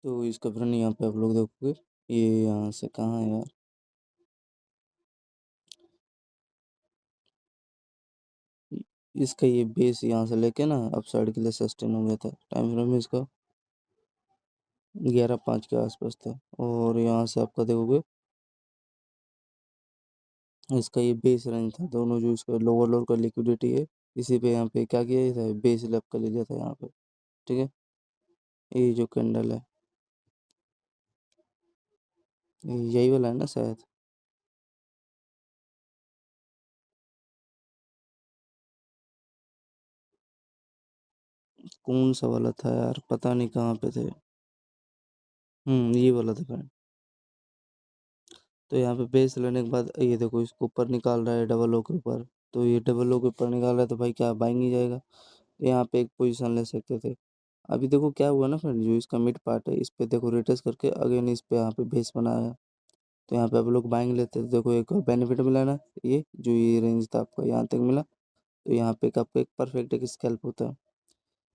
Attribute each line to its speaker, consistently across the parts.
Speaker 1: तो इसका फ्रेंड यहाँ पे आप लोग देखोगे, ये यहाँ से कहाँ है यार, इसका ये बेस यहाँ से लेके ना अप साइड के लिए सस्टेन हो गया था। टाइम फ्रेम इसका 11/5 के आसपास था। और यहाँ से आपका देखोगे इसका ये बेस रेंज था, दोनों जो इसका लोअर लोअर का लिक्विडिटी है, इसी पे यहाँ पे क्या किया था, बेस लेप का ले लिया था यहाँ पे। ठीक है, ये जो कैंडल है यही वाला है ना शायद। कौन सा वाला था यार, पता नहीं कहाँ पे थे। ये वाला था फ्रेंड। तो यहाँ पे बेस लेने के बाद ये देखो इसको ऊपर निकाल रहा है डबल ओ के ऊपर। तो ये डबल ओ के ऊपर निकाल रहा है तो भाई क्या बाइंग ही जाएगा। तो यहाँ पे एक पोजीशन ले सकते थे। अभी देखो क्या हुआ ना फ्रेंड, जो इसका मिड पार्ट है इस पे देखो रिट्रेस करके अगेन इस पे यहाँ पे बेस बनाया। तो यहाँ पे आप लोग बाइंग लेते थे, देखो एक बेनिफिट मिला ना, ये जो ये रेंज था आपका यहाँ तक मिला। तो यहाँ पे आपका एक परफेक्ट एक स्कैल्प होता है।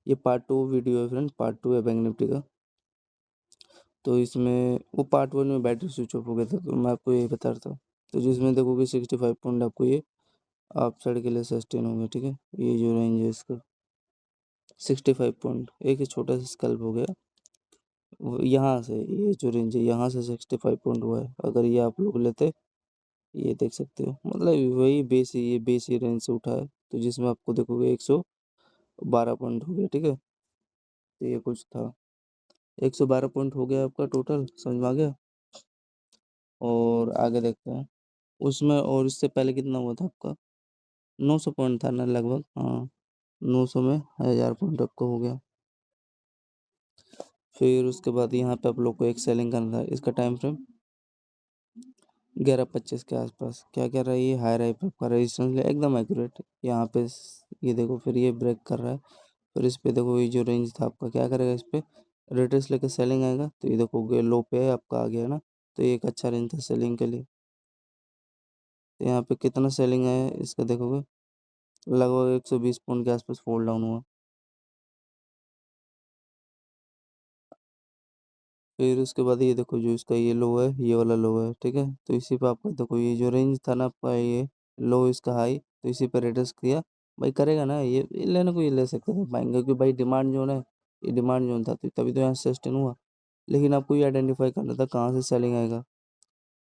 Speaker 1: ये पार्ट 2 वीडियो है फ्रेंड, पार्ट 2 है बैंक निफ्टी का। तो इसमें वो पार्ट 1 में बैटरी स्विच ऑफ हो गया था, तो मैं आपको यही बता रहा था। तो जिसमें देखोगे 65 पॉइंट आपको ये आप साइड के लिए सस्टेन होंगे। ठीक है, ये जो रेंज है इसका 65 पॉइंट, एक ही छोटा सा स्कैल्प हो गया। यहाँ से ये जो रेंज है यहाँ से 65 पॉइंट हुआ है। अगर ये आप लोग लेते, ये देख सकते हो, मतलब वही बेस ही, ये बेस ही रेंज से उठा है। तो जिसमें आपको देखोगे 112 पॉइंट हो गया। ठीक है, तो ये कुछ था, 112 पॉइंट हो गया आपका टोटल, समझ में आ गया। और आगे देखते हैं उसमें, और इससे पहले कितना हुआ था आपका, 900 पॉइंट था ना लगभग, हाँ 900 में 1000 पॉइंट आपका हो गया। फिर उसके बाद यहाँ पे आप लोग को एक सेलिंग करना था, इसका टाइम फ्रेम 11:25 के आसपास। क्या कह रहा है ये, हाई राइप आपका रेजिस्टेंस एकदम एक्यूरेट यहाँ पे ये देखो, फिर ये ब्रेक कर रहा है। फिर इस पे देखो ये जो रेंज था आपका क्या करेगा, इस पे रिट्रेस लेके सेलिंग आएगा। तो ये देखो लो पे है आपका, आ गया ना। तो ये एक अच्छा रेंज था सेलिंग के लिए। तो यहाँ पे कितना सेलिंग आया है इसका देखोगे, लगभग 120 पॉइंट के आसपास फॉल डाउन हुआ। फिर उसके बाद ये देखो जो इसका ये लो है, ये वाला लो है। ठीक है, तो इसी पे आपका देखो ये जो रेंज था ना आपका, ये लो इसका हाई, तो इसी पे रेटस किया। भाई करेगा ना ये लेने को, ये ले सकते थे बैंक, क्योंकि भाई डिमांड जोन है, ये डिमांड जोन था तो तभी तो यहाँ सस्टेन हुआ। लेकिन आपको ये आइडेंटिफाई करना था कहाँ से सेलिंग आएगा।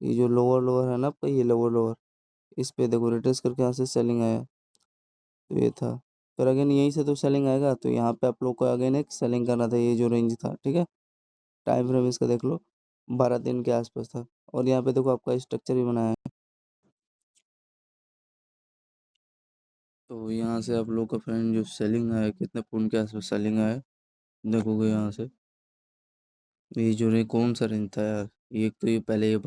Speaker 1: ये जो लोअर लोअर है ना आपका, ये लोअर लोअर, इस पे देखो रिट्रेस करके यहाँ से सेलिंग आया। तो ये था, फिर अगेन यहीं से तो सेलिंग आएगा। तो यहाँ पे आप लोग को अगेन एक सेलिंग करना था, ये जो रेंज था। ठीक है, टाइम फ्रेम इसका देख लो 12 दिन के आसपास था। और यहाँ पे देखो आपका स्ट्रक्चर भी बनाया है। तो यहाँ से आप लोग का फ्रेंड जो सेलिंग है, कितने पॉइंट के आसपास सेलिंग है देखोगे यहाँ से। ये जो रे कौन सा रेंज था यार, ये एक तो ये पहले ये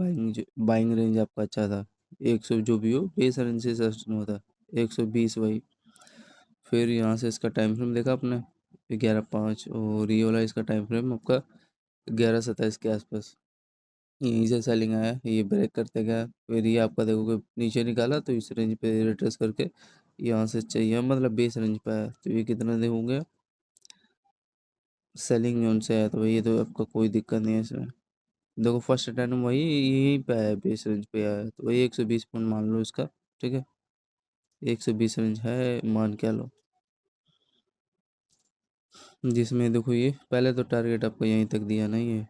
Speaker 1: बाइंग रेंज आपका अच्छा था, 100 जो भी हो बेस रेंज से सस्टेन हुआ था 120 वही। फिर यहाँ से इसका टाइम फ्रेम देखा आपने 11/5, और ये वाला इसका टाइम फ्रेम आपका 11/27 के आसपास। यहीं से सेलिंग आया, ये ब्रेक करते गया। फिर ये आपका देखोगे नीचे निकाला, तो इस रेंज पे रिट्रेस करके यहाँ से चाहिए, मतलब बेस रेंज पे आया। तो ये कितना दे हो गया, सेलिंग जोन से आया, तो ये तो आपका कोई दिक्कत नहीं है इसमें। देखो फर्स्ट अटेम्प्ट वही यहीं पे आया, बेस रेंज पे आया, तो वही 120 पॉइंट मान लो इसका। ठीक है, 120 रेंज है मान के लो, जिसमें देखो ये पहले तो टारगेट आपको यहीं तक दिया नहीं है।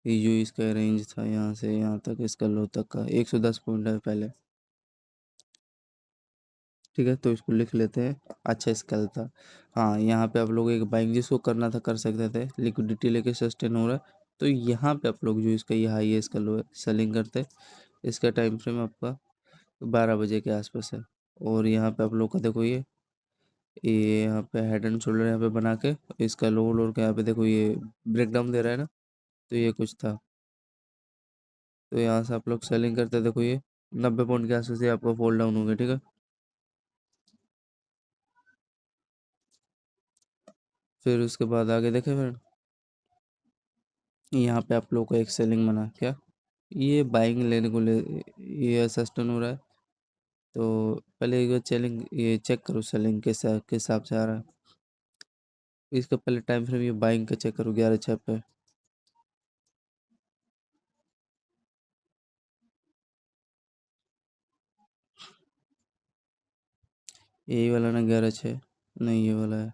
Speaker 1: ये जो इसका रेंज था यहाँ से यहाँ तक, इसका लो तक का 110 पॉइंट है पहले। ठीक है, तो इसको लिख लेते हैं, अच्छा स्केल था। हाँ, यहाँ पे आप लोग एक बाइंग जिसको करना था कर सकते थे, लिक्विडिटी लेके सस्टेन हो रहा है। तो यहाँ पे आप लोग जो इसका ये हाई है इसका लो है, सेलिंग करते। इसका टाइम फ्रेम आपका 12 बजे के आसपास है। और यहाँ पे आप लोग का देखो ये यहाँ पे हेड एंड शोल्डर यहाँ पे बना के इसका लो लोर के यहाँ पे देखो ये ब्रेक डाउन दे रहा है ना। तो ये कुछ था, तो यहाँ से आप लोग सेलिंग करते देखो ये 90 पॉइंट के आसपास ये आपको फॉल डाउन हो गया। ठीक है, फिर उसके बाद आगे देखे फिर यहाँ पे आप लोग को एक सेलिंग बना क्या, ये बाइंग लेने को ले, ये सस्टेन हो रहा है। तो पहले ये सेलिंग ये चेक करो सेलिंग के हिसाब से आ रहा है। इसका पहले टाइम फ्रेम ये बाइंग का चेक करो 11/6 पे। यही वाला ना 11/6? नहीं, ये वाला है।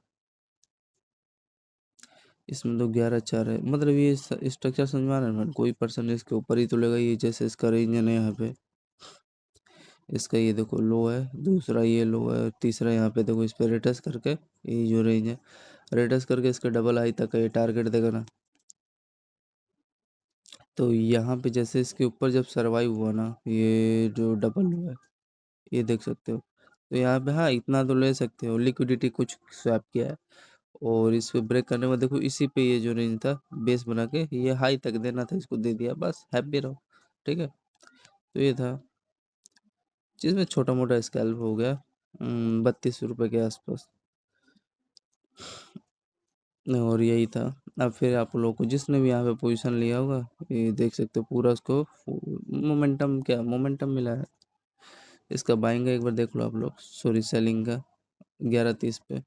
Speaker 1: इसमें तो 11/4 है, मतलब ये स्ट्रक्चर समझ में आ रहा है ना, कोई पर्सन इसके ऊपर ही तो लेगा, ये जैसे इसका रेंज है ना यहाँ पे, इसका ये देखो लो है, दूसरा ये लो है, तीसरा यहाँ पे देखो इस पे रेटस करके ये जो रेंज है, रेटस करके इसका डबल हाई तक है ये टारगेट देगा ना। तो यहाँ पे जैसे इसके ऊपर जब सरवाइव हुआ ना, ये जो डबल हुआ है, ये देख सकते हो। तो यहाँ पे हाँ इतना तो ले सकते हो, लिक्विडिटी कुछ स्वैप किया है, और इस पे ब्रेक करने में देखो इसी पे ये जो रेंज था बेस बना के ये हाई तक देना था, इसको दे दिया, बस हैप्पी रहो। ठीक है, तो ये था जिसमें छोटा मोटा स्कैल्प हो गया 32 रुपये के आसपास, और यही था। अब फिर आप लोगों को जिसने भी यहाँ पे पोजीशन लिया होगा, ये देख सकते हो पूरा उसको मोमेंटम, क्या मोमेंटम मिला है। इसका बाइंग का एक बार देख लो आप लोग, सॉरी सेलिंग का 11:30 पे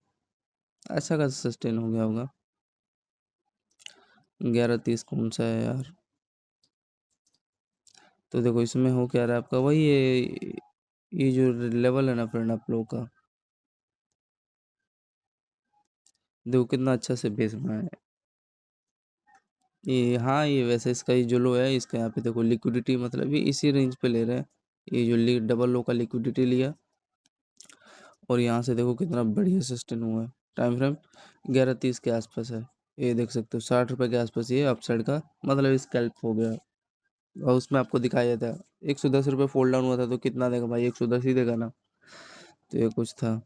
Speaker 1: अच्छा खासा सस्टेन हो गया होगा। 11:30 कौन सा है यार? तो देखो इसमें हो क्या रहा है आपका, वही ये जो लेवल है ना फ्रेंड आप लोगों का, देखो कितना अच्छा से बेस बनाया है ये। हाँ ये वैसे इसका ये जो लो है, इसका यहाँ पे देखो लिक्विडिटी, मतलब ये इसी रेंज पे ले रहे हैं, ये जो डबल लो का लिक्विडिटी लिया, और यहाँ से देखो कितना बढ़िया सस्टेन हुआ है। टाइम फ्रेम 11:30 के आसपास है, ये देख सकते हो 60 रुपये के आसपास ये अपसाइड का मतलब स्कैल्प हो गया। और उसमें आपको दिखाया था 110 रुपये फोल्ड डाउन हुआ था, तो कितना देगा भाई, 110 ही देगा ना। तो ये कुछ था,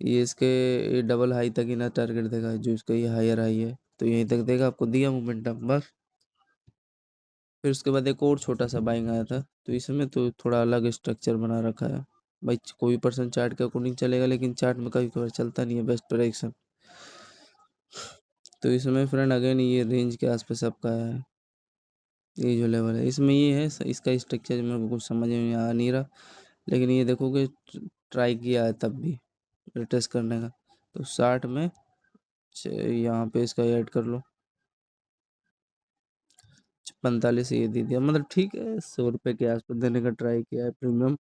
Speaker 1: ये इसके ये डबल हाई तक ही ना टारगेट देगा, जो इसका ये हायर हाई है, तो यहीं तक देगा, आपको दिया मोमेंटम बस। फिर उसके बाद एक और छोटा सा बाइंग आया था, तो इसमें तो थोड़ा अलग स्ट्रक्चर बना रखा है भाई, कोई पर्सन चार्ट के अकॉर्डिंग चलेगा, लेकिन चार्ट में कभी कभार चलता नहीं है बेस्ट डायरेक्शन। तो इसमें फ्रेंड अगेन ये रेंज के आसपास आपका है, ये जो लेवल है इसमें ये है, इसका स्ट्रक्चर मेरे को कुछ समझ में आ नहीं रहा, लेकिन ये देखोगे ट्राई किया है तब भी टेस्ट करने का, तो 60 में यहाँ पे इसका ऐड कर लो, 45 ये दे दिया, मतलब ठीक है, 100 रुपये के आसपास देने का ट्राई किया है प्रीमियम।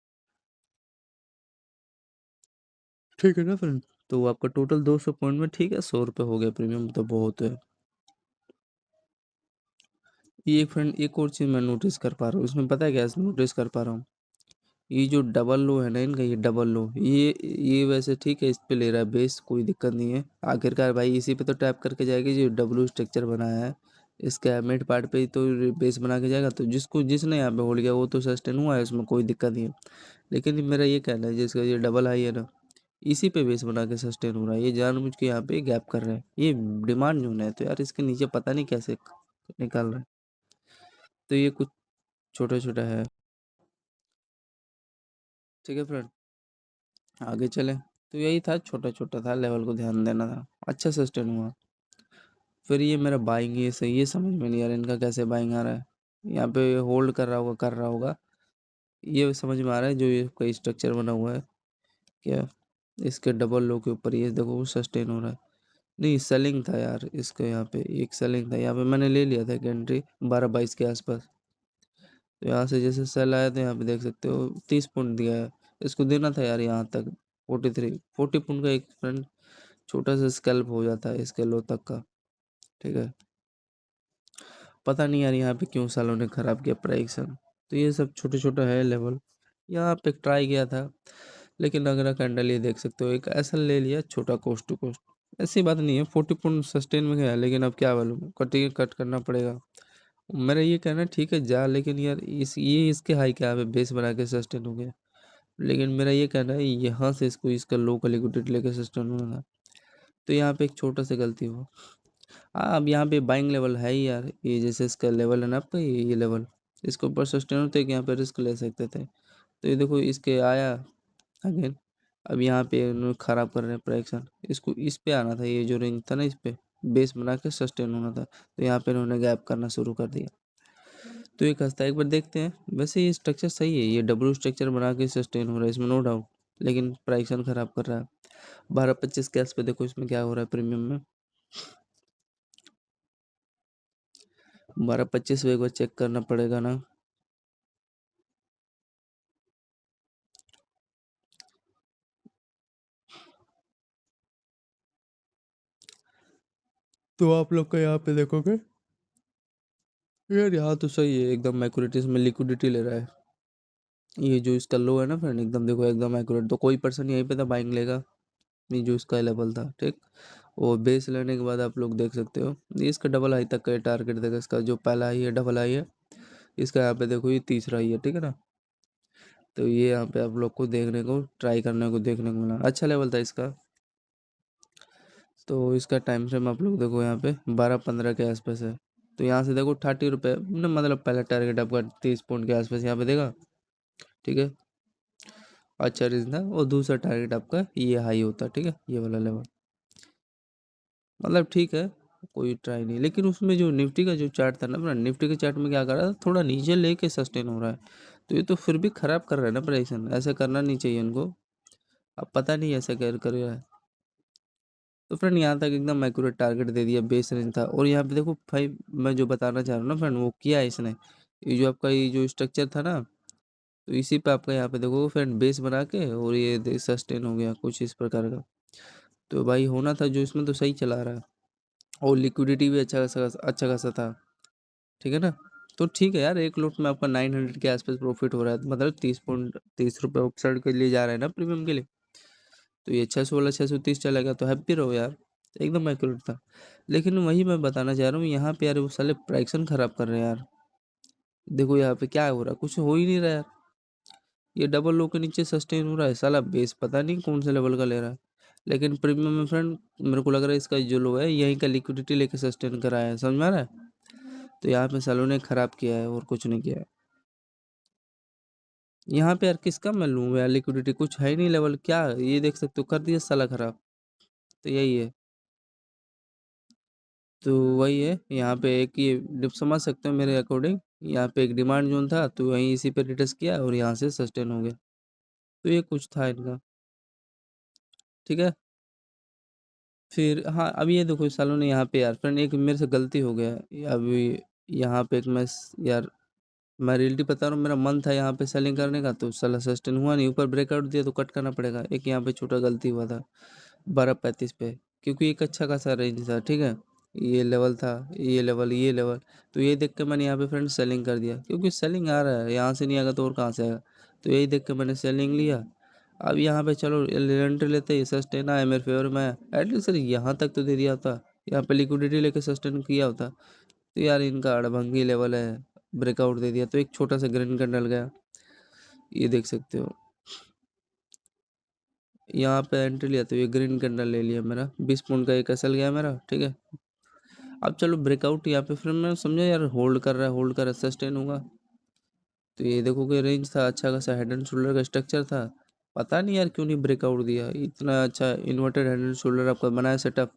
Speaker 1: ठीक है ना फ्रेंड, तो आपका टोटल 200 पॉइंट में ठीक है, 100 रुपये हो गया प्रीमियम, तो बहुत है। ये एक फ्रेंड एक और चीज़ मैं नोटिस कर पा रहा हूँ इसमें, पता है क्या नोटिस कर पा रहा हूँ, ये जो डबल लो है ना इनका, ये डबल लो, ये वैसे ठीक है, इस पे ले रहा है बेस, कोई दिक्कत नहीं है, आखिरकार भाई इसी पे तो टैप करके जाएगी, जो डब्लू स्ट्रक्चर बनाया है इसका मिड पार्ट पे ही तो बेस बना के जाएगा, तो जिसको जिसने यहाँ पे होल्ड किया वो तो सस्टेन हुआ है, उसमें कोई दिक्कत नहीं है। लेकिन मेरा ये कहना है जिसका ये डबल हाई है ना, इसी पे बेस बना के सस्टेन हो रहा है, ये जानबूझ के यहाँ पे गैप कर रहा है, ये डिमांड जोन है, तो यार इसके नीचे पता नहीं कैसे निकाल रहा है। तो ये कुछ छोटा छोटा है। ठीक है फ्रेंड, आगे चले, तो यही था, छोटा छोटा था, लेवल को ध्यान देना था, अच्छा सस्टेन हुआ। फिर ये मेरा बाइंग ये सही, ये समझ में नहीं आ रहा इनका कैसे बाइंग आ रहा है, यहाँ पे होल्ड कर रहा होगा, ये समझ में आ रहा है, जो ये कोई स्ट्रक्चर बना हुआ है क्या, इसके डबल लो के ऊपर ये देखो वो सस्टेन हो रहा है। नहीं सेलिंग था यार इसका, यहाँ पे एक सेलिंग था, यहाँ पे मैंने ले लिया था एक एंट्री 12-22 के आसपास, तो यहाँ से जैसे सेल आया, तो यहाँ पे देख सकते हो 30 पॉइंट दिया है, इसको देना था यार यहाँ तक 40 पॉइंट का एक फ्रेंड छोटा सा स्कैल्प हो जाता है इसके लो तक का। ठीक है, पता नहीं यार यहाँ पे क्यों सालों ने ख़राब किया प्राइक्सन। तो ये सब छोटे छोटा है लेवल, यहाँ पे ट्राई किया था, लेकिन अगर कैंडल ये देख सकते हो, एक ऐसा ले लिया छोटा कोस्ट टू कोस्ट, ऐसी बात नहीं है, 40 पॉइंट सस्टेन में गया, लेकिन अब क्या बोलूँ, कट करना पड़ेगा। मेरा ये कहना है ठीक है जा, लेकिन यार ये इसके हाई क्या है, बेस बना के सस्टेन हो गया, लेकिन मेरा ये कहना है यहाँ से इसको इसका लो का लिक्विडिटी लेके सस्टेन होना था, तो यहाँ पे एक छोटा सा गलती हुआ। हाँ अब यहाँ पे बाइंग लेवल है ही यार, ये जैसे इसका लेवल है ना आपका, ये लेवल, इसके ऊपर सस्टेन होते कि यहाँ पे रिस्क ले सकते थे, तो ये देखो इसके आया अगेन, अब यहाँ पे इन्होंने ख़राब कर रहे हैं प्राइक्सन, इसको इस पे आना था, ये जो रेंज था ना इस पे बेस बना के सस्टेन होना था, तो यहाँ पे इन्होंने गैप करना शुरू कर दिया। तो एक हफ्ता एक बार देखते हैं, वैसे ये स्ट्रक्चर सही है, ये डब्लू स्ट्रक्चर बना के सस्टेन हो रहा है, इसमें नो डाउट, लेकिन प्राइक्सन ख़राब कर रहा है। 12-25 कैश पे देखो इसमें क्या हो रहा है प्रीमियम में, बारह पच्चीस एक बार चेक करना पड़ेगा ना। तो आप लोग का यहाँ पे देखोगे यार, यहाँ तो सही है एकदम, मैक्योरिटी में लिक्विडिटी ले रहा है। ये जो इसका लो है ना फ्रेंड, एकदम देखो एकदम एक्यूरेट, तो कोई पर्सन यहीं पे था बाइंग लेगा। ये जो इसका लेवल था, ठीक। और बेस लेने के बाद आप लोग देख सकते हो ये इसका डबल हाई तक का टारगेट देगा। इसका जो पहला हाई है डबल हाई है, इसका यहाँ पे देखो ये तीसरा ही है, ठीक है ना। तो ये यहाँ पे आप लोग को देखने को ट्राई करने को देखने को मिला, अच्छा लेवल था इसका। तो इसका टाइम फ्रेम आप लोग देखो यहाँ पे 12-15 के आसपास है। तो यहाँ से देखो 30 रुपये मतलब पहला टारगेट आपका 30 पॉइंट के आसपास यहाँ पे देगा, ठीक है। अच्छा रीजन था। और दूसरा टारगेट आपका ये हाई होता, ठीक है, ये वाला लेवल। मतलब ठीक है, कोई ट्राई नहीं, लेकिन उसमें जो निफ्टी का जो चार्ट था ना अपना, निफ्टी के चार्ट में क्या कर रहा था, थोड़ा नीचे लेके सस्टेन हो रहा है। तो ये तो फिर भी खराब कर रहा है ना प्राइसन, ऐसा करना नहीं चाहिए इनको। अब पता नहीं ऐसा कर कर रहा है। तो फ्रेंड यहाँ तक एकदम एक्यूरेट टारगेट दे दिया, बेस रेंज था। और यहाँ पे देखो भाई, मैं जो बताना चाह रहा हूँ ना फ्रेंड, वो किया है इसने। ये जो आपका ये जो स्ट्रक्चर था ना, तो इसी पे आपका यहाँ पे देखो फ्रेंड बेस बना के, और ये सस्टेन हो गया कुछ इस प्रकार का। तो भाई होना था जो इसमें, तो सही चला रहा है। और लिक्विडिटी भी अच्छा खासा था, ठीक है ना। तो ठीक है यार, एक लॉट में आपका 900 के आसपास प्रॉफिट हो रहा है, मतलब 30 रुपये अपसाइड के लिए जा रहा है ना प्रीमियम के लिए। तो ये 600 वाला 630 चलेगा तो हैप्पी रहो यार, एकदम एक्यूरेट था। लेकिन वही मैं बताना चाह रहा हूँ, यहाँ पे यार वो साले प्राइक्सन खराब कर रहे हैं यार। देखो यहाँ पे क्या हो रहा है, कुछ हो ही नहीं रहा यार। ये डबल लो के नीचे सस्टेन हो रहा है, साला बेस पता नहीं कौन से लेवल का ले रहा है। लेकिन प्रीमियम में फ्रेंड मेरे को लग रहा है इसका जो लो है यहीं का लिक्विडिटी लेके सस्टेन कराया है, समझ में आ रहा है। तो यहाँ पे सालों ने खराब किया है और कुछ नहीं किया है। यहाँ पे यार किसका मैं लूँ यार, लिक्विडिटी कुछ है ही नहीं लेवल, क्या ये देख सकते हो, कर दिया साला खराब। तो यही है। तो वही है, यहाँ पे एक ये डिप समझ सकते हो मेरे अकॉर्डिंग। यहाँ पे एक डिमांड जोन था, तो वहीं इसी पे रिटर्स किया और यहाँ से सस्टेन हो गया। तो ये कुछ था इनका, ठीक है। फिर हाँ, अब ये देखो इस सालों ने यहाँ पे यार फ्रेंड एक मेरे से गलती हो गया है। अभी यहाँ पे एक यार मैं रियलिटी बता रहा हूँ, मेरा मन था यहाँ पे सेलिंग करने का, तो साला सस्टेन हुआ नहीं, ऊपर ब्रेकआउट दिया तो कट करना पड़ेगा। एक यहाँ पे छोटा गलती हुआ था 12:35 पे, क्योंकि एक अच्छा खासा रेंज था, ठीक है। ये लेवल था, ये लेवल। तो ये देख के मैंने यहाँ पे फ्रेंड सेलिंग कर दिया, क्योंकि सेलिंग आ रहा है, यहाँ से नहीं आएगा तो और कहाँ से आएगा। तो यही देख के मैंने सेलिंग लिया। अब यहाँ पे चलो एंट्री लेते ही सस्टेन आया मेरे फेवर में, एटलीस्ट सर यहाँ तक तो दे दिया होता, यहाँ पे लिक्विडिटी लेके सस्टेन किया होता। तो यार इनका अड़भंगी लेवल है, ब्रेकआउट दे दिया, तो एक छोटा सा ग्रीन कैंडल गया, ये देख सकते हो। यहाँ पे एंट्री लिया तो ये ग्रीन कैंडल ले लिया मेरा, 20 पॉइंट का एक एसएल गया मेरा, ठीक है। अब चलो ब्रेकआउट यहाँ पे फिर मैं समझा यार, होल्ड कर रहा है, सस्टेन होगा। तो ये देखो कि रेंज था, अच्छा खासा हेड एंड शोल्डर का स्ट्रक्चर था। पता नहीं यार क्यों नहीं ब्रेकआउट दिया, इतना अच्छा इन्वर्टेड हेड एंड शोल्डर आपका बनाया सेटअप।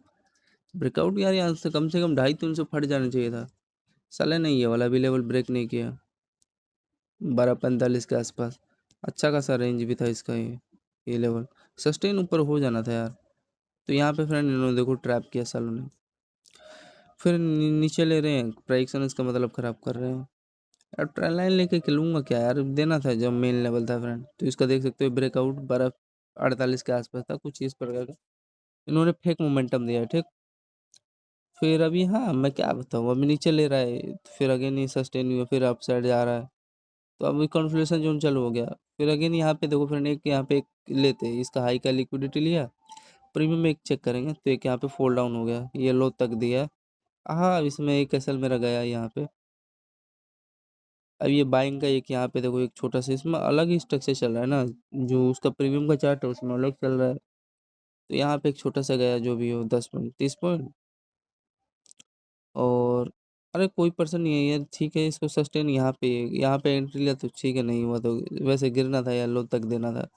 Speaker 1: ब्रेकआउट यार यहाँ से कम 250-300 फट जाना चाहिए था। साले नहीं, ये वाला भी लेवल ब्रेक नहीं किया, 12:45 के आसपास। अच्छा खासा रेंज भी था इसका, ये लेवल सस्टेन ऊपर हो जाना था यार। तो यहाँ पे फ्रेंड इन्होंने देखो ट्रैप किया सालों ने, फिर नीचे ले रहे हैं, प्राइक्सन इसका मतलब खराब कर रहे हैं। यार ट्रेंड लाइन लेके लूंगा क्या यार, देना था जब मेन लेवल था फ्रेंड। तो इसका देख सकते हो ब्रेकआउट 12:48 के आसपास था, कुछ इस प्रकार का। इन्होंने फेक मोमेंटम दिया है, ठीक। फिर अभी हाँ मैं क्या बताऊँ, अभी नीचे ले रहा है, तो फिर अगेन ये सस्टेन हुआ, फिर अप साइड जा रहा है। तो अभी कन्फ्लेशन जोन चालू हो गया। फिर अगेन यहाँ पे देखो फ्रेंड, एक यहाँ पे एक लेते हैं, इसका हाई का लिक्विडिटी लिया। प्रीमियम में एक चेक करेंगे तो एक यहाँ पे फॉल डाउन हो गया, ये लो तक दिया। हाँ इसमें एक एसएल मेरा गया यहाँ पे। अब ये बाइंग का एक यहाँ पे देखो, एक छोटा सा इसमें अलग ही स्ट्रक्चर चल रहा है ना, जो उसका प्रीमियम का चार्ट है उसमें अलग चल रहा है। तो यहाँ पे एक छोटा सा गया, जो भी हो 10 पॉइंट 30 पॉइंट। और अरे कोई पर्सन नहीं है यार, ठीक है, इसको सस्टेन यहाँ पे एंट्री लिया तो ठीक है, नहीं हुआ तो वैसे गिरना था या लो तक देना था।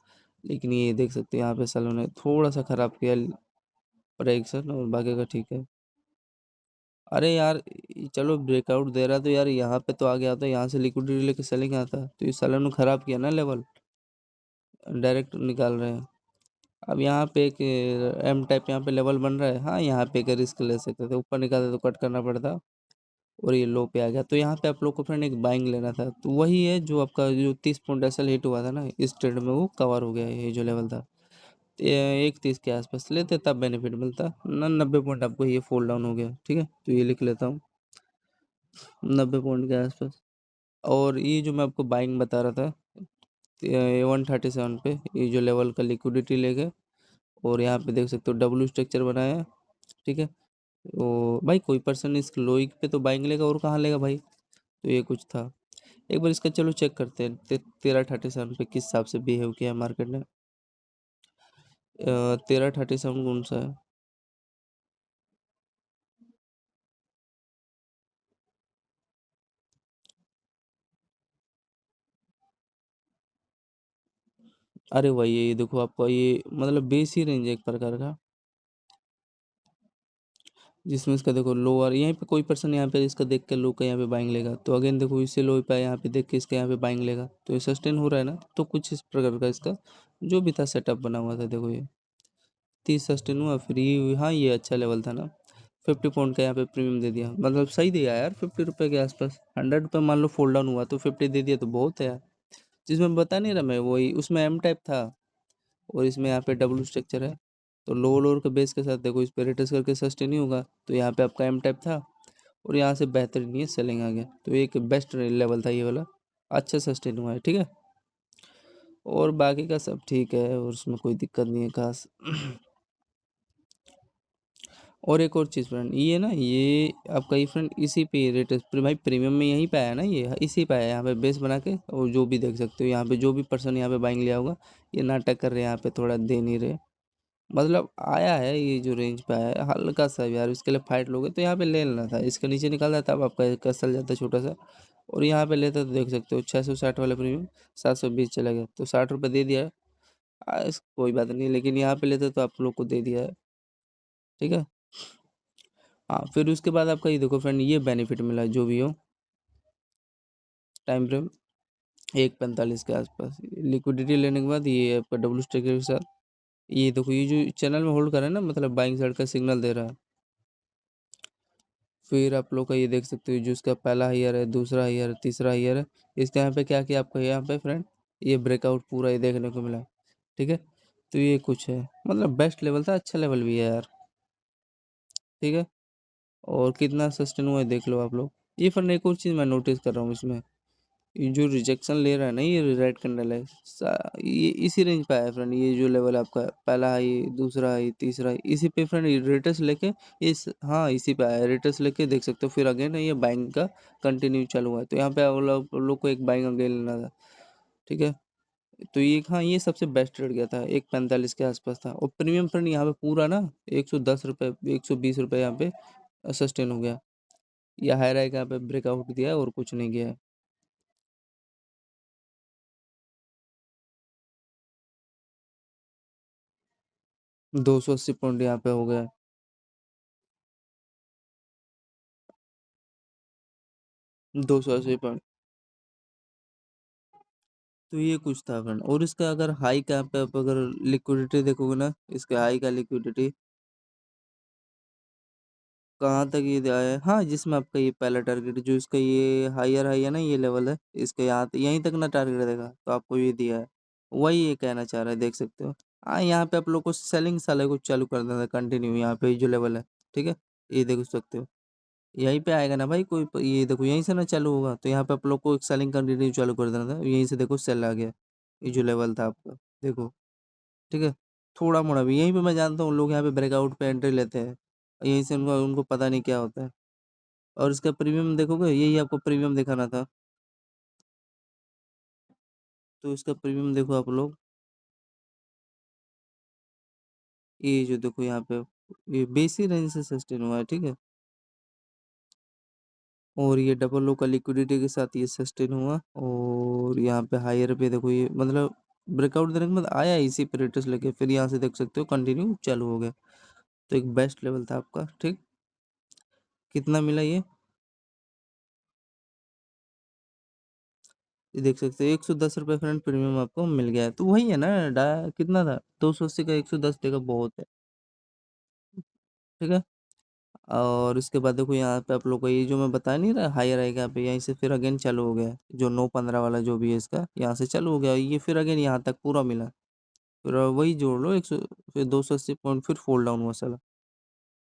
Speaker 1: लेकिन ये देख सकते हैं यहाँ पे सलों ने थोड़ा सा खराब किया प्रेडिक्शन, और बाकी का ठीक है। अरे यार चलो ब्रेकआउट दे रहा तो यार यहाँ पे तो आ गया था, यहाँ से लिक्विडिटी लेके सेलिंग आता, तो ये सालों ने खराब किया ना लेवल, डायरेक्ट निकाल रहे हैं। अब यहाँ पे एक एम टाइप यहाँ पे लेवल बन रहा है। हाँ, यहाँ पे एक रिस्क ले सकते थे, ऊपर निकालते तो कट करना पड़ता और ये लो पे आ गया। तो यहाँ पे आप लोग को फ्रेंड एक बाइंग लेना था, तो वही है जो आपका जो 30 पॉइंट एसल हिट हुआ था ना इस ट्रेड में, वो कवर हो गया है ये जो लेवल था। तो ये 1:30 के आसपास लेते तब बेनिफिट मिलता ना। 90 पॉइंट आपको ये फॉल डाउन हो गया, ठीक है, तो ये लिख लेता हूँ 90 पॉइंट के आसपास। और ये जो मैं आपको बाइंग बता रहा था 137 पे, ये जो लेवल का लिक्विडिटी लेके, और यहाँ पे देख सकते हो डब्ल्यू स्ट्रक्चर बनाया है, ठीक है। तो भाई कोई पर्सन इस लोइक पे तो बाइंग लेगा और कहाँ लेगा भाई, तो ये कुछ था। एक बार इसका चलो चेक करते हैं 1337 पे किस हिसाब से बिहेव किया है मार्केट ने। 1337 कौन सा है? अरे भाई ये देखो आपका ये मतलब बेस ही रेंज है एक प्रकार का, जिसमें इसका देखो लोअर यहीं पे कोई पर्सन यहाँ पे इसका देख के लो का यहाँ पे बाइंग लेगा, तो अगेन देखो इसे लो पे यहाँ पे देख के इसके यहाँ पे बाइंग लेगा, तो ये सस्टेन हो रहा है ना। तो कुछ इस प्रकार का इसका जो भी था सेटअप बना हुआ था, देखो ये 30 सस्टेन हुआ, फिर ये हाँ ये अच्छा लेवल था ना। 50 पॉइंट का यहाँ पे प्रीमियम दे दिया, मतलब सही दिया यार, 50 रुपये के आसपास। 100 रुपये मान लो फोल्ड डाउन हुआ तो 50 दे दिया तो बहुत है यार। जिसमें बता नहीं रहा मैं, वही उसमें एम टाइप था और इसमें यहाँ पे डब्ल्यू स्ट्रक्चर है। तो लो लोअर के बेस के साथ देखो इस पे रिटर्स करके सस्टेन ही होगा, तो यहाँ पे आपका एम टाइप था और यहाँ से बेहतरीन ये सेलिंग आ गया, तो एक बेस्ट लेवल था ये वाला, अच्छा सस्टेन हुआ है, ठीक है। और बाकी का सब ठीक है और उसमें कोई दिक्कत नहीं है खास। और एक और चीज़ फ्रेंड, ये ना ये आपका ये फ्रेंड इसी पे रेट भाई प्रीमियम में यहीं पे आया ना, ये इसी पे आया यहाँ पे बेस बना के। और जो भी देख सकते हो यहाँ पे जो भी पर्सन यहाँ पे बाइंग लिया होगा, ये नाटक कर रहे हैं यहाँ पे, थोड़ा दे नहीं रहे, मतलब आया है ये जो रेंज पे आया है हल्का सा यार, इसके लिए फाइट लोगे तो यहाँ पे ले लेना था, इसके नीचे निकालता था, तब आपका कसल जाता छोटा सा। और यहाँ पे लेते तो देख सकते हो 660 वाला प्रीमियम 720 चला गया, तो 60 रुपये दे दिया है। कोई बात नहीं, लेकिन यहाँ पे लेते तो आप लोग को दे दिया है, ठीक है। हाँ, फिर उसके बाद आपका ये देखो फ्रेंड, ये बेनिफिट मिला जो भी हो, टाइम फ्रेम 1:45 के आसपास लिक्विडिटी लेने के बाद ये आपका डब्ल्यू स्ट्रक्चर के साथ, ये देखो ये जो चैनल में होल्ड कर रहा है ना, मतलब बाइंग साइड का सिग्नल दे रहा है। फिर आप लोग का ये देख सकते हो जो इसका पहला हायर है, दूसरा हायर है, तीसरा हायर है। इसके यहाँ पे क्या किया आपका यहाँ पे फ्रेंड, ये ब्रेकआउट पूरा ये देखने को मिला, ठीक है। तो ये कुछ है, मतलब बेस्ट लेवल था, अच्छा लेवल भी है यार, ठीक है। और कितना सस्टेन हुआ है देख लो आप लोग। ये फ्रेंड एक और चीज़ मैं नोटिस कर रहा हूँ इसमें, ये जो रिजेक्शन ले रहा है ना, ये रेड कैंडल है, ये इसी रेंज पे आया फ्रेंड, ये जो लेवल आपका पहला हाई, दूसरा हाई, तीसरा हाई, इसी पे फ्रेंड रेटस लेके इस, हाँ इसी पे आया, रेटस लेके देख सकते हो। फिर अगेन ये बाइंग का कंटिन्यू चालू हुआ है, तो यहाँ पे आप लोग को एक बाइंग अगेन लेना था, ठीक है। तो ये हाँ ये सबसे बेस्ट रेट गया था, 1:45 के आसपास था। और प्रीमियम फ्रेंड यहाँ पे पूरा ना 110 रुपये, 120 रुपये यहाँ पे सस्टेन हो गया। या हाई राइक यहाँ पे ब्रेकआउट दिया है और कुछ नहीं गया है। 280 पॉइंट यहाँ पे हो गया है। 280 पॉइंट, तो ये कुछ था फ्रेंड। और इसका अगर हाई का पे आप अगर लिक्विडिटी देखोगे ना, इसका हाई का लिक्विडिटी कहाँ तक ये आया है, हाँ जिसमें आपका ये पहला टारगेट जो इसका ये हायर हाई है ना, ये लेवल है इसका, यहाँ यहीं तक ना टारगेट देगा, तो आपको ये दिया है। वही ये कहना चाह रहा है, देख सकते हो। हाँ यहाँ पे आप लोग को सेलिंग साले को चालू कर देना था कंटिन्यू, यहाँ पे जो लेवल है, ठीक है, ये देख सकते हो। यहीं पे आएगा ना भाई कोई ये देखो यहीं से ना चालू होगा, तो यहाँ पे आप लोग को एक सेलिंग कंटिन्यू चालू कर देना था, यहीं से देखो सेल आ गया, ये जो लेवल था आपका, देखो, ठीक है। थोड़ा मोड़ा भी यहीं पे मैं जानता हूँ लोग यहाँ पे ब्रेकआउट पे एंट्री लेते हैं, यहीं से उनको उनको पता नहीं क्या होता है। और इसका प्रीमियम देखोगे, यही आपको प्रीमियम दिखाना था, तो इसका प्रीमियम देखो आप लोग, ये जो देखो यहाँ पे ये बेसी रेंज से सस्टेन हुआ है, ठीक है। और ये डबल लो का लिक्विडिटी के साथ ये सस्टेन हुआ, और यहाँ पे हायर पे देखो ये मतलब ब्रेकआउट देने के बाद आया इसी पे रेटस लेके, फिर यहाँ से देख सकते हो कंटिन्यू चालू हो गया। तो एक बेस्ट लेवल था आपका, ठीक। कितना मिला ये, ये देख सकते हो ₹110 फ्रेंड प्रीमियम आपको मिल गया है। तो वही है ना डा कितना था 280 का 110 देगा बहुत है, ठीक है? और इसके बाद देखो यहाँ पे आप लोग को ये जो मैं बता नहीं रहा हायर आएगा यहाँ पे यहीं से फिर अगेन चालू हो गया है। जो 915 वाला जो भी है इसका यहाँ से चालू हो गया। ये फिर अगेन यहाँ तक पूरा मिला। फिर वही जोड़ लो 100 फिर 280 पॉइंट फिर फ़ॉल डाउन हुआ साला।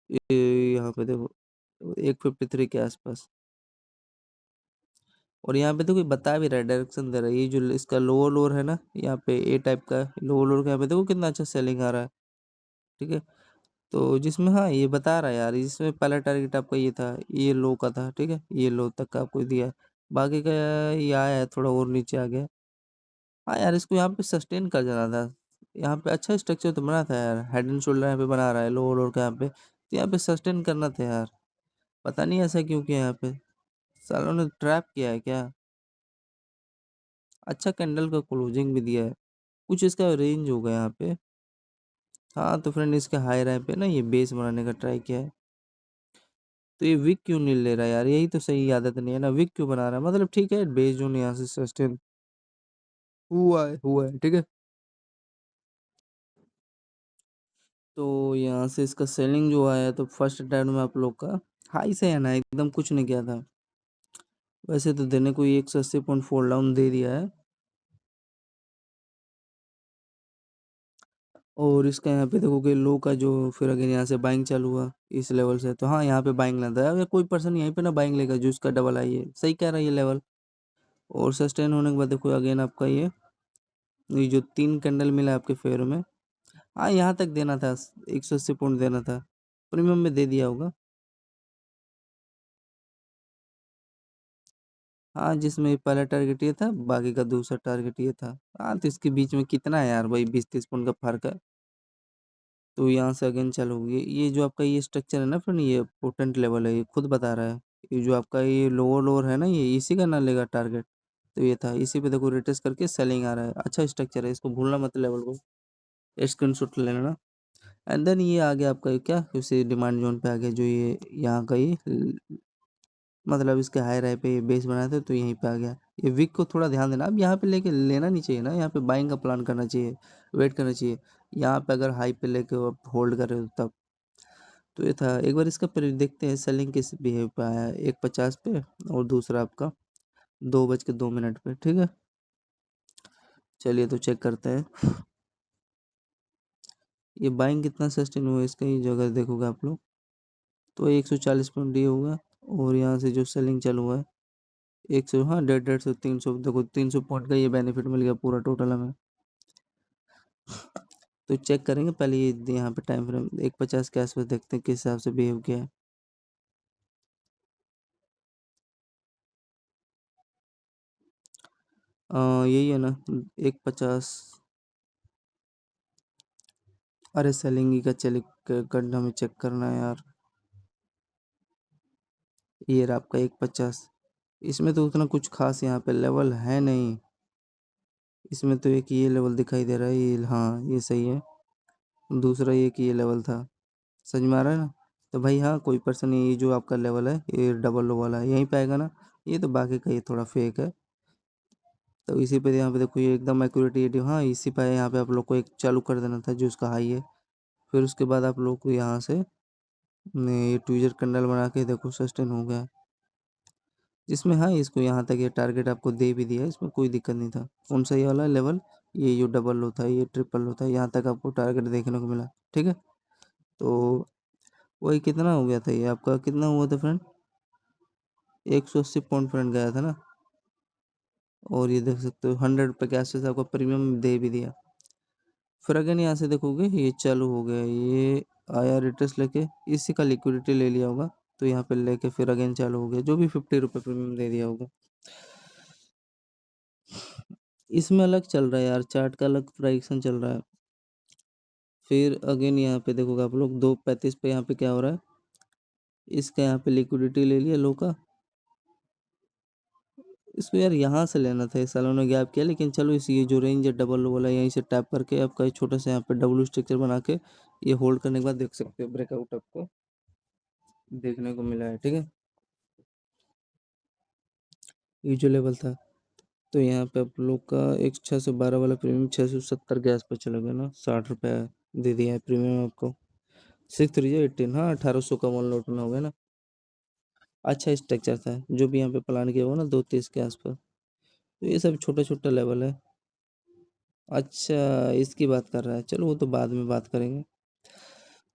Speaker 1: ये यहाँ पे देखो 153 के आसपास। और यहाँ पे तो कोई बता भी रहा है डायरेक्शन दे रहा है। ये जो इसका लोअर लोअर है ना यहाँ पे ए टाइप का लोअर लोअर का यहाँ पे देखो कितना अच्छा सेलिंग आ रहा है, ठीक है? तो जिसमें हाँ ये बता रहा है यार इसमें पहला टारगेट आपका ये था, ये लो का था, ठीक है? ये लो तक का आपको दिया है। बाकी का ये आया है थोड़ा और नीचे आ गया। हाँ यार इसको यहाँ पे सस्टेन कर जाना था। यहाँ पे अच्छा स्ट्रक्चर तो बना था यार, हेड एंड शोल्डर यहाँ पे बना रहा है लोअर लोअर का यहाँ पे, तो यहाँ पे सस्टेन करना था यार। पता नहीं ऐसा क्यों किया यहाँ पे, सालों ने ट्रैप किया है क्या? अच्छा कैंडल का क्लोजिंग भी दिया है, कुछ इसका रेंज होगा यहाँ पे। हाँ तो फ्रेंड इसके हाई रैंप पे ना ये बेस बनाने का ट्राई किया है। तो ये विक क्यों नहीं ले रहा यार, यही तो सही आदत नहीं है ना, विक क्यों बना रहा है? मतलब ठीक है बेस जोन यहाँ से सस्टेन हुआ है, ठीक है? तो यहाँ से इसका सेलिंग जो आया तो फर्स्ट अटेम्प्ट में आप लोग का हाई से है ना, एकदम कुछ नहीं किया था। वैसे तो देने को ये 180.4 डाउन दे दिया है। और इसका यहाँ पे देखोगे लो का जो फिर अगेन यहाँ से बाइंग चालू हुआ इस लेवल से, तो हाँ यहाँ पे बाइंग लेता है। अगर कोई पर्सन यहीं पे ना बाइंग लेगा जो इसका डबल आई है, सही कह रहा है ये लेवल। और सस्टेन होने के बाद देखो अगेन आपका ये जो 3 कैंडल मिला है आपके फेवर में, हाँ यहाँ तक देना था, 180 पॉइंट देना था, प्रीमियम में दे दिया होगा। हाँ जिसमें पहला टारगेट ये था, बाकी का दूसरा टारगेट ये था। हाँ तो इसके बीच में कितना है यार भाई, 20-30 पॉइंट का फर्क है। तो यहाँ से अगेन चालू होगी। ये जो आपका ये स्ट्रक्चर है ना फ्रेंड, ये पोटेंट लेवल है, ये खुद बता रहा है। ये जो आपका ये लोअर लोअर है ना, ये इसी का ना लेगा टारगेट। तो ये था, इसी पे देखो रिटेस्ट करके सेलिंग आ रहा है। अच्छा स्ट्रक्चर है, इसको भूलना मत लेवल को, स्क्रीनशॉट ले लेना। एंड देन ये आ गया आपका ये क्या, उसी डिमांड जोन पे आ गया जो ये यहाँ का ये मतलब इसके हाई राय पे ये बेस बनाया था तो यहीं पे आ गया। ये विक को थोड़ा ध्यान देना, अब यहाँ पे लेके लेना नहीं चाहिए ना, यहाँ पे बाइंग का प्लान करना चाहिए, वेट करना चाहिए। यहाँ पे अगर हाई पे लेके आप होल्ड कर रहे हो तब। तो ये था, एक बार इसका फिर देखते हैं सेलिंग किस बिहेव पे आया है, 150 पे और दूसरा आपका 2:02 पे, ठीक है? चलिए तो चेक करते हैं ये बाइंग कितना सस्टेन हुआ है इसका, ये जो अगर देखोगे आप लोग तो 140 पॉइंट डी होगा। और यहाँ से जो सेलिंग चालू हुआ है 100, हाँ 150 300, देखो 300 पॉइंट का ये बेनिफिट मिल गया पूरा टोटल हमें। तो चेक करेंगे पहले ये यहाँ पे टाइम फ्रेम 150 के आसपास, देखते हैं किस हिसाब से बिहेव किया है। यही है ना 150। अरे सेलिंग ही का चलिए करना में चेक करना है यार। ये रहा आपका 150। इसमें तो उतना कुछ खास यहाँ पे लेवल है नहीं। इसमें तो एक ये लेवल दिखाई दे रहा है, ये हाँ ये सही है। दूसरा ये कि ये लेवल था, समझ में आ रहा है ना? तो भाई हाँ कोई पर्सन ये जो आपका लेवल है ये डबल लो वाला है, यहीं पे आएगा ना। ये तो बाकी का ये थोड़ा फेक है। तो इसी पे यहाँ पे देखो ये एकदम एक्यूरेट, ये हाँ इसी पे यहाँ पे आप लोग को एक चालू कर देना था जो उसका हाई है। फिर उसके बाद आप लोग को यहाँ से ये ट्विजर कैंडल बना के देखो सस्टेन हो गया, जिसमें हाँ इसको यहाँ तक ये टारगेट आपको दे भी दिया, इसमें कोई दिक्कत नहीं था। कौन सा ये वाला लेवल, ये जो डबल लो था ये ट्रिपल लो था, यहाँ तक आपको टारगेट देखने को मिला, ठीक है? तो वही कितना हो गया था, ये आपका कितना हुआ था फ्रेंड, 180 पॉइंट फ्रेंड गया था ना। और ये देख सकते हो 100 रुपये के आसपास आपको प्रीमियम दे भी दिया। फिर अगेन यहाँ से देखोगे ये चालू हो गया, ये आया रिटर्स लेके, इसी का लिक्विडिटी ले लिया होगा। तो यहाँ पे लेके फिर अगेन चालू हो गया, जो भी 50 रुपये प्रीमियम दे दिया होगा। इसमें अलग चल रहा है यार, चार्ट का अलग प्राइक्सन चल रहा है। फिर अगेन यहाँ पे देखोगे आप लोग 2:35 पे यहाँ पे क्या हो रहा है, इसका यहाँ पे लिक्विडिटी ले लिया लो का। इसको यार यहाँ से लेना था, इस सालों ने गैप किया, लेकिन चलो इस ये जो रेंज है डबल लो वाला यहीं से टैप करके आपका एक छोटा सा यहाँ पे डब्ल्यू स्ट्रक्चर बना के ये होल्ड करने के बाद देख सकते हो ब्रेकआउट आपको देखने को मिला है, ठीक है? ये जो लेवल था तो यहाँ पे आप लोग का एक 612 वाला प्रीमियम 670 के आसपास चला गया ना, 60 रुपये दे दिया है प्रीमियम आपको। 6 3 18, हाँ 1800 का वन लौटना हो गया ना। अच्छा स्ट्रक्चर था जो भी यहाँ पे प्लान किया हुआ ना, 230 के आसपास। तो ये सब छोटा छोटा लेवल है। अच्छा, इसकी बात कर रहा है, चलो वो तो बाद में बात करेंगे।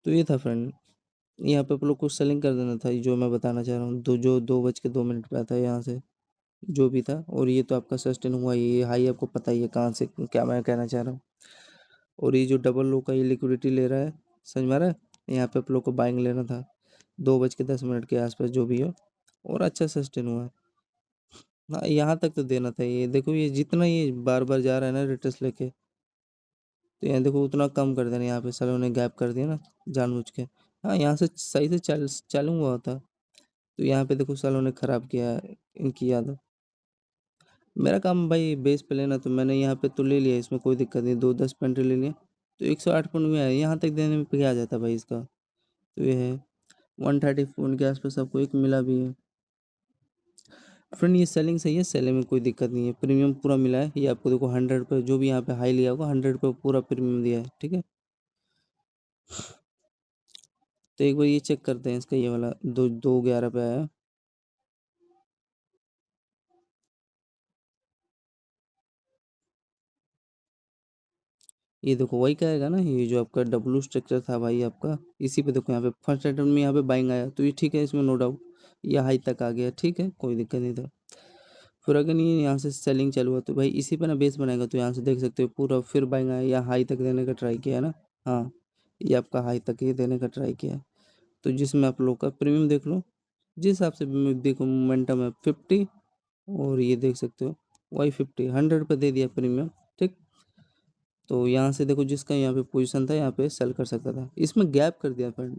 Speaker 1: तो ये था फ्रेंड, यहाँ पे आप लोग को सेलिंग कर देना था, जो मैं बताना चाह रहा हूँ, दो जो 2 बज के 2 मिनट पे आता है यहाँ से, जो भी था। और ये तो आपका सस्टेन हुआ, ये हाई आपको पता ही है कहाँ से क्या मैं कहना चाह रहा हूँ। और ये जो डबल लो का ये लिक्विडिटी ले रहा है, समझ में आ रहा है। यहाँ पे आप लोग को बाइंग लेना था 2 बज के 10 मिनट के आसपास, जो भी हो। और अच्छा सस्टेन हुआ है। हाँ, यहाँ तक तो देना था। ये देखो, ये जितना ये बार बार जा रहा है ना रिटर्स लेके, तो यहाँ देखो उतना कम कर देना। यहाँ पे सालों ने गैप कर दिया ना जानबूझ के। हाँ, यहाँ से सही से चालू हुआ होता। तो यहाँ पे देखो सालों ने खराब किया है इनकी याद। मेरा काम भाई बेस पे लेना, तो मैंने यहाँ पे तो ले लिया, इसमें कोई दिक्कत नहीं, 2 10 पॉइंट ले लिया। तो 108 पॉइंट में आया, यहाँ तक देने में क्या आ जाता भाई इसका। तो ये है 130 पॉइंट के आसपास आपको एक मिला भी है। फ्रेंड ये सेलिंग सही है, सेलिंग में कोई दिक्कत नहीं है, प्रीमियम पूरा मिला है। ये आपको देखो 100 पे जो भी यहाँ पे हाई लिया होगा, 100 पे पूरा प्रीमियम दिया है, ठीक है। तो एक बार ये चेक करते हैं इसका, ये वाला 211 पे आया। ये देखो वही कहेगा ना, ये जो आपका डब्लू स्ट्रक्चर था भाई आपका, इसी पे देखो यहाँ पे फर्स्ट अटेम्प्ट में यहाँ पे बाइंग आया, तो ये ठीक है, इसमें नो डाउट। ये हाई तक आ गया, ठीक है, कोई दिक्कत नहीं था। फिर अगर ये यहाँ से सेलिंग चालू हुआ, तो भाई इसी पे ना बेस बनाएगा, तो यहाँ से देख सकते हो पूरा फिर बाइंग आया, या हाई तक देने का ट्राई किया है ना। हाँ, ये आपका हाई तक ये देने का ट्राई किया है। तो जिसमें आप लोग का प्रीमियम देख लो, जिस हिसाब से देखो मोमेंटम है 50, और ये देख सकते हो वाई 50 100 पे दे दिया प्रीमियम, ठीक। तो यहाँ से देखो जिसका यहाँ पे पोजीशन था, यहाँ पे सेल कर सकता था, इसमें गैप कर दिया फ्रेंड।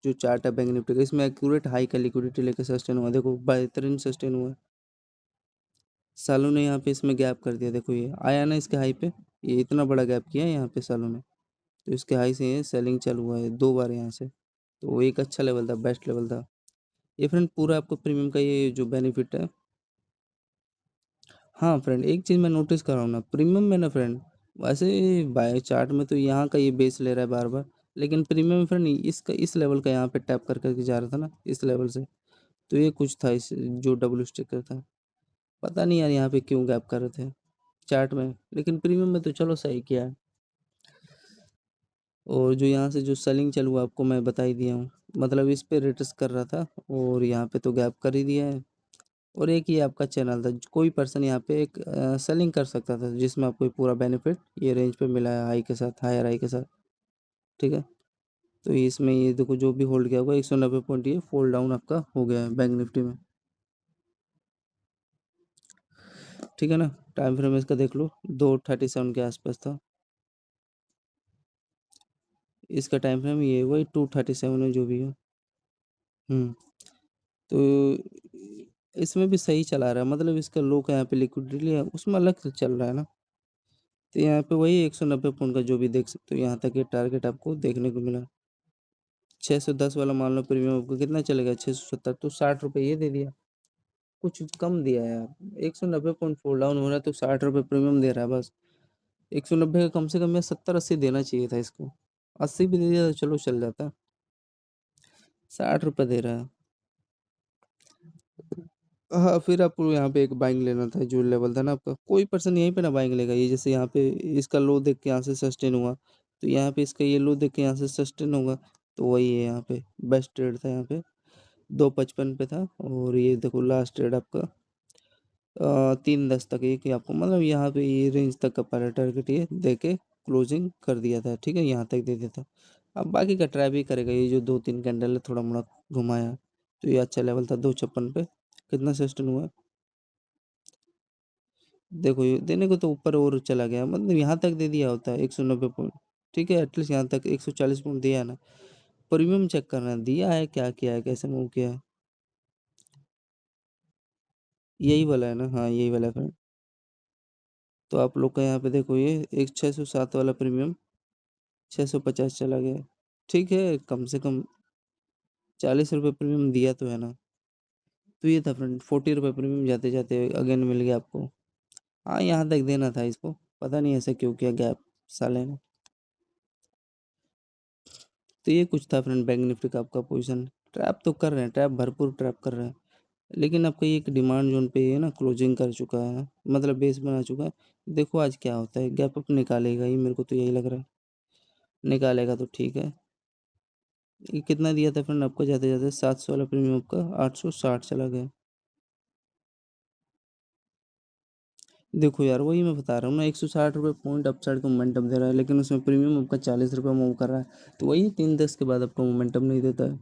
Speaker 1: जो चार्ट है बैंक निफ्टी का, इसमें एक्यूरेट हाई का लिक्विडिटी लेकर सस्टेन हुआ, देखो बेहतरीन सस्टेन हुआ। सालों ने यहाँ पे इसमें गैप कर दिया, देखो ये आया ना इसके हाई पे, ये इतना बड़ा गैप किया है यहाँ पे सालों ने। तो इसके हाई से ये सेलिंग चालू हुआ है 2 बार यहाँ से। तो वो एक अच्छा लेवल था, बेस्ट लेवल था। ये फ्रेंड पूरा आपको प्रीमियम का ये जो बेनिफिट है। हाँ फ्रेंड, एक चीज़ मैं नोटिस कर रहा हूँ ना प्रीमियम में ना फ्रेंड, वैसे बाय चार्ट में तो यहाँ का ये बेस ले रहा है बार बार, लेकिन प्रीमियम में फ्रेंड इसका इस लेवल का यहाँ पे टैप कर करके जा रहा था ना इस लेवल से। तो ये कुछ था इस जो डब्ल्यू स्टिकर था, पता नहीं यार यहाँ पे क्यों गैप कर रहे थे चार्ट में, लेकिन प्रीमियम में तो चलो सही किया है। और जो यहाँ से जो सेलिंग चल हुआ आपको मैं बता ही दिया हूँ, मतलब इस पे रिटर्स कर रहा था, और यहाँ पे तो गैप कर ही दिया है। और एक ये आपका चैनल था, कोई पर्सन यहाँ पे एक सेलिंग कर सकता था, जिसमें आपको पूरा बेनिफिट ये रेंज पे मिला है, हाई के साथ, हायर हाई के साथ, ठीक है। तो इसमें ये देखो जो भी होल्ड किया होगा 190 पॉइंट, ये फॉल डाउन आपका हो गया है बैंक निफ्टी में, ठीक है ना। टाइम फ्रेम इसका देख लो 237 के आसपास था, इसका टाइम फ्रेम ये वही 237 है जो भी है। हम्म। तो इसमें भी सही चला रहा है, मतलब इसका लो का यहाँ पे लिक्विडिटी है, उसमें अलग से चल रहा है ना। तो यहाँ पे वही 190 पॉइंट का जो भी देख सकते हो, यहाँ तक ये टारगेट आपको देखने को मिला। 610 वाला मान लो प्रीमियम आपको कितना चलेगा, 670, तो 60 रुपये ये दे दिया, कुछ कम दिया है यार। 190 पॉइंट फॉल डाउन हो रहा है, तो 60 रुपये प्रीमियम दे रहा है बस। 190 का कम से कम या 70 80 देना चाहिए था इसको, 80 भी दे दिया तो चलो चल जाता। 60 रुपये दे रहा है। हाँ, फिर आपको यहाँ पे एक बाइंग लेना था, जो लेवल था ना आपका, कोई पर्सन यहीं पे ना बाइंग लेगा, ये जैसे यहाँ पे इसका लो देख के यहाँ से सस्टेन हुआ, तो यहाँ पे इसका ये लो देख के यहाँ से सस्टेन होगा। तो वही है यहाँ पे बेस्ट ट्रेड था, यहाँ पे 255 पे था, और ये देखो लास्ट ट्रेड आपका 310 तक, ये कि आपको मतलब यहाँ पे ये रेंज तक का पहला टारगेट ये दे के क्लोजिंग कर दिया था, ठीक है, यहाँ तक दे दिया था। अब बाकी का ट्राई भी करेगा, ये जो 2 3 कैंडल है थोड़ा मोड़ा घुमाया, तो ये अच्छा लेवल था 256 पे। कितना सस्टेन हुआ, देखो ये देने को तो ऊपर और चला गया, मतलब यहाँ तक दे दिया होता है 190 पॉइंट, ठीक है, एटलीस्ट यहाँ तक 140 पॉइंट दिया है ना। प्रीमियम चेक करना दिया है, क्या किया है, कैसे मूव किया है। यही वाला है ना, हाँ यही वाला है। तो आप लोग का यहाँ पे देखो ये एक 607 वाला प्रीमियम 650 चला गया, ठीक है, कम से कम 40 रुपये प्रीमियम दिया तो है ना। तो ये था फ्रेंड, 40 रुपये प्रीमियम जाते जाते अगेन मिल गया आपको। हाँ, यहाँ तक देना था इसको, पता नहीं ऐसा क्यों किया गैप साले ने। तो ये कुछ था फ्रेंड बैंक निफ्टी का आपका पोजीशन। ट्रैप तो कर रहे हैं, ट्रैप भरपूर ट्रैप कर रहे हैं, लेकिन आपका ये एक डिमांड जोन पे ये ना क्लोजिंग कर चुका है, मतलब बेस बना चुका है। देखो आज क्या होता है, गैप अप निकालेगा ही, मेरे को तो यही लग रहा है। निकालेगा तो ठीक है। ये कितना दिया था फ्रेंड आपको, जाते जाते 700 वाला प्रीमियम आपका 860 चला गया। देखो यार, वही मैं बता रहा हूँ ना, 160 रुपये पॉइंट अपसाइड का मोमेंटम दे रहा है, लेकिन उसमें प्रीमियम आपका 40 रुपये मूव कर रहा है, तो वही 3-10 के बाद आपको मोमेंटम नहीं देता है।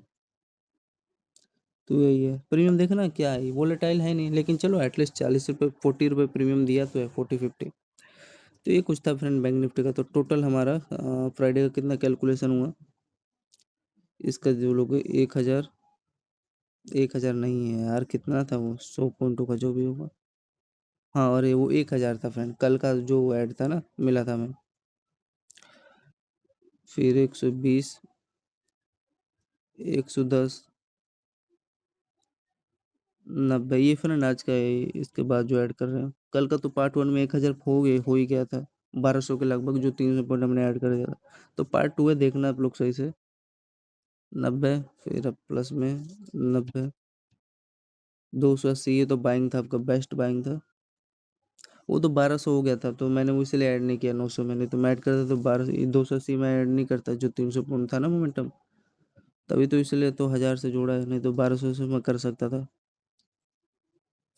Speaker 1: तो यही है, प्रीमियम देखना क्या है, वोलेटाइल है नहीं, लेकिन चलो एटलीस्ट 40 रुपये 40 रुपये प्रीमियम दिया तो है, 40-50। तो ये कुछ था फ्रेंड बैंक निफ्टी का। तो टोटल हमारा फ्राइडे का कितना कैलकुलेशन हुआ, इसका जो लोग 1,000, 1,000 नहीं है यार, कितना था वो, 100 पॉइंटों का जो भी होगा। हाँ, और ये वो 1,000 था फ्रेंड, कल का जो ऐड था ना, मिला था मैं। फिर 120, 110, 90, ये फ्रेंड आज का है। इसके बाद जो ऐड कर रहे हैं, कल का तो पार्ट वन में 1,000 हो ही गया था, 1200 के लगभग, जो 300 पॉइंट हमने ऐड कर दिया था। तो पार्ट टू है, देखना आप लोग सही से। 90, फिर अब प्लस में 90, 280, ये तो बाइंग था, आपका बेस्ट बाइंग था। वो तो 1200 हो गया था, तो मैंने वो इसलिए ऐड नहीं किया 900 में, नहीं तो मैं ऐड करता तो 1200, 280 में ऐड नहीं करता, जो 300 पॉइंट था ना मोमेंटम, तभी तो इसलिए तो 1000 से जोड़ा है, नहीं तो 1200 से मैं कर सकता था।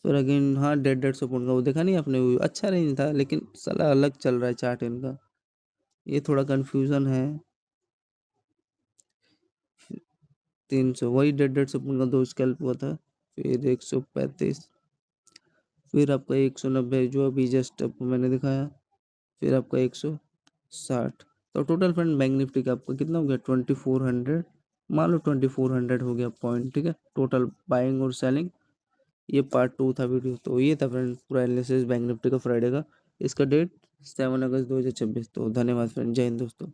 Speaker 1: फिर अगेन हाँ, 150 पॉइंट का वो देखा नहीं आपने, वो अच्छा रेंज था, लेकिन साला अलग चल रहा है चार्ट इनका, ये थोड़ा कंफ्यूजन है। 300, वही 150 पॉइंट का दो स्कैल्प हुआ था। फिर 135, फिर आपका 190 जो अभी जस्ट आपको मैंने दिखाया, फिर आपका 160। तो टोटल फ्रेंड बैंक निफ्टी का आपका कितना हो गया, 2400, मान लो 2400 हो गया पॉइंट, ठीक है, टोटल बाइंग और सेलिंग। ये पार्ट टू था वीडियो, तो ये था फ्रेंड पूरा एनालिसिस बैंक निफ्टी का फ्राइडे का। इसका डेट 7 अगस्त 2026। तो धन्यवाद फ्रेंड, जय हिंद दोस्तों।